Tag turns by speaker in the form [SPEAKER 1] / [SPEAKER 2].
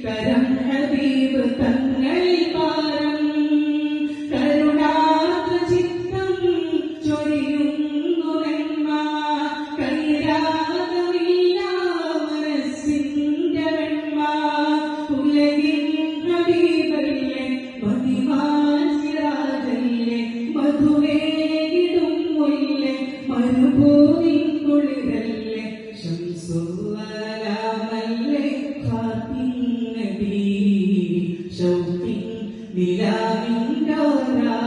[SPEAKER 1] കരം ഹബീബ് തങ്ങളിൽ പാരം കരുണാർദ്ര ചിത്തം ചൊരിയുന്നു നന്മ കൈരാഗമില്ല മനസ്സിന്റെ വെണ്മ ഉലകിൻ ഹബീബല്ലേ മതിമാൻ സിറാജല്ലേ മധുവേകിടും മുല്ലേ മരുഭൂമിൻ കുളിരല്ലേ ശംസുവലാമല്ലേ ഖാത്തിൻ നബി ഷൗഖിൻ നിലാവിൻ ഡോരാ